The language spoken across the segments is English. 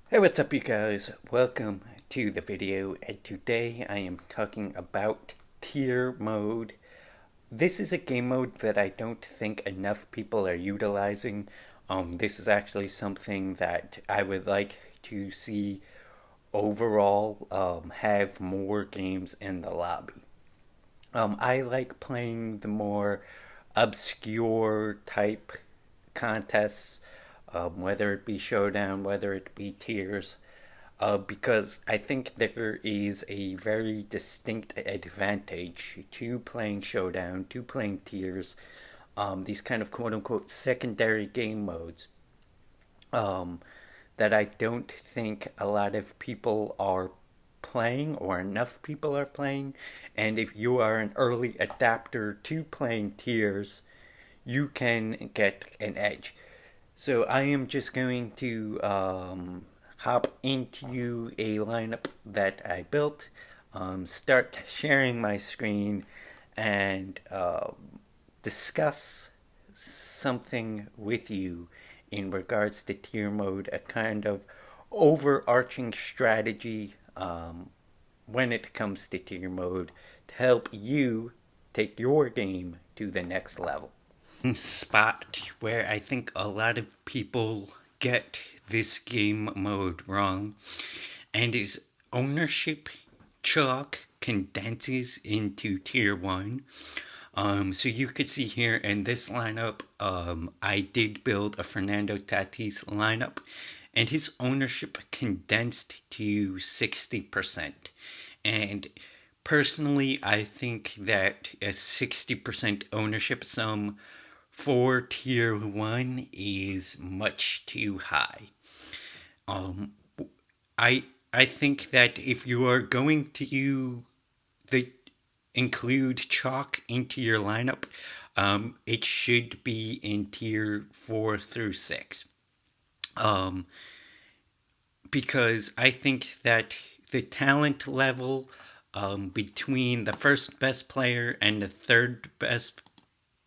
Hey, what's up, you guys? Welcome to the video, and today I am talking about tier mode. This is a game mode that I don't think enough people are utilizing. This is actually something that I would like to see overall have more games in the lobby. I like playing the more obscure type contests, whether it be showdown, whether it be tiers, because I think there is a very distinct advantage to playing showdown, to playing tiers, these kind of quote unquote secondary game modes, um, that I don't think a lot of people are playing or enough people are playing. And if you are an early adapter to playing tiers, you can get an edge. So I am just going to hop into a lineup that I built, start sharing my screen, and discuss something with you in regards to tier mode, a kind of overarching strategy when it comes to tier mode to help you take your game to the next level. Spot where I think a lot of people get this game mode wrong, and is ownership chalk condenses into tier 1. So you could see here in this lineup, I did build a Fernando Tatis lineup, and his ownership condensed to 60%. And personally, I think that a 60% ownership sum for tier 1 is much too high. Um, I think that if you are going to the include chalk into your lineup, it should be in tier 4 through 6. Um, because I think that the talent level between the first best player and the third best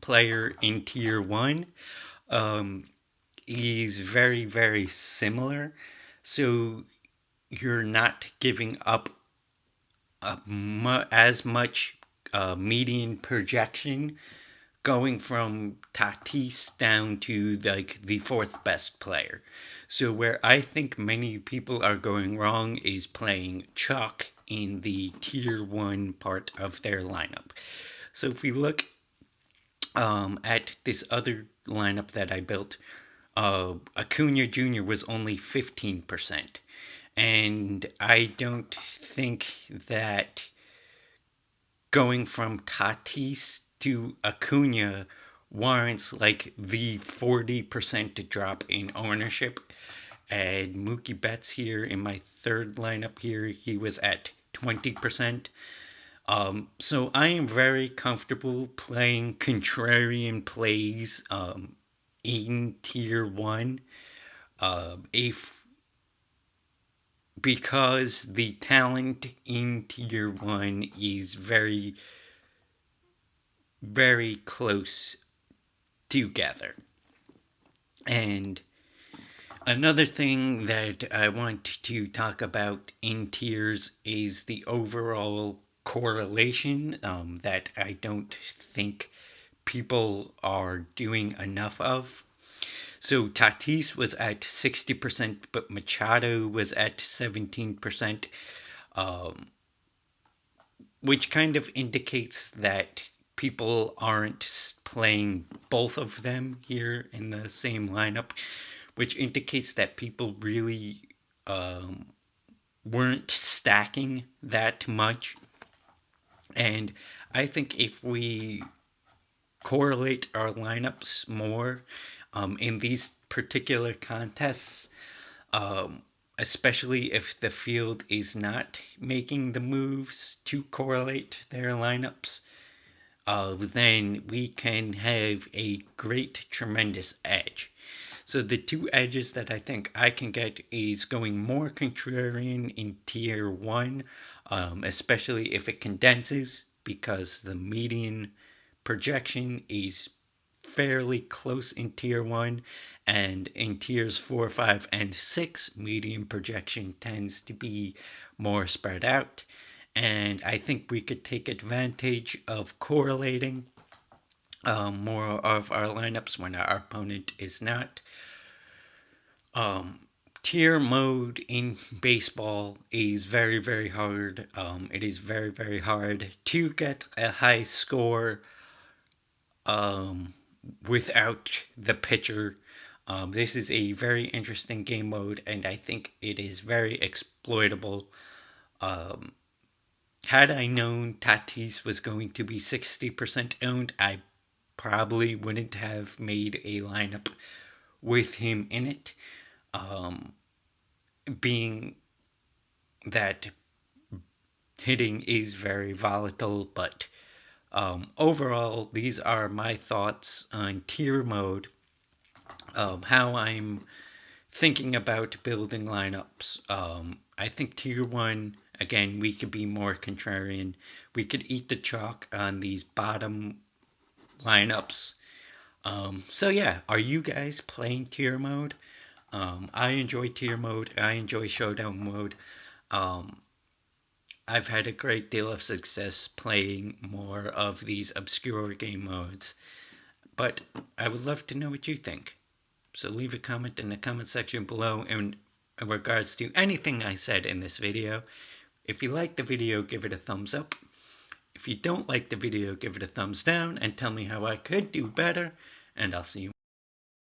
player in tier 1 um, is very, very similar. So you're not giving up as much median projection going from Tatis down to like the fourth best player. So where I think many people are going wrong is playing chalk in the tier 1 part of their lineup. So if we look at this other lineup that I built, Acuna Jr. was only 15%. And I don't think that going from Tatis to Acuna warrants like the 40% drop in ownership. And Mookie Betts here in my third lineup here, he was at 20%. So I am very comfortable playing contrarian plays in tier 1. If because the talent in tier 1 is very, very close together. And another thing that I want to talk about in tiers is the overall correlation that I don't think people are doing enough of. So Tatis was at 60%, but Machado was at 17%, um, which kind of indicates that people aren't playing both of them here in the same lineup, which indicates that people really um, weren't stacking that much. And I think if we correlate our lineups more in these particular contests, um, especially if the field is not making the moves to correlate their lineups, then we can have a great, tremendous edge. So the two edges that I think I can get is going more contrarian in tier 1, especially if it condenses, because the median projection is fairly close in Tier 1, and in Tiers 4, 5, and 6, medium projection tends to be more spread out. And I think we could take advantage of correlating more of our lineups when our opponent is not. Tier mode in baseball is very, very hard. It is very, very hard to get a high score without the pitcher. This is a very interesting game mode, and I think it is very exploitable. Had I known Tatis was going to be 60% owned, I probably wouldn't have made a lineup with him in it. Being that hitting is very volatile, but overall, these are my thoughts on tier mode, how I'm thinking about building lineups. I think tier 1, again, we could be more contrarian. We could eat the chalk on these bottom lineups. So yeah, are you guys playing tier mode? I enjoy tier mode. I enjoy showdown mode. I've had a great deal of success playing more of these obscure game modes, but I would love to know what you think. So leave a comment in the comment section below in regards to anything I said in this video. If you liked the video, give it a thumbs up. If you don't like the video, give it a thumbs down and tell me how I could do better, and I'll see you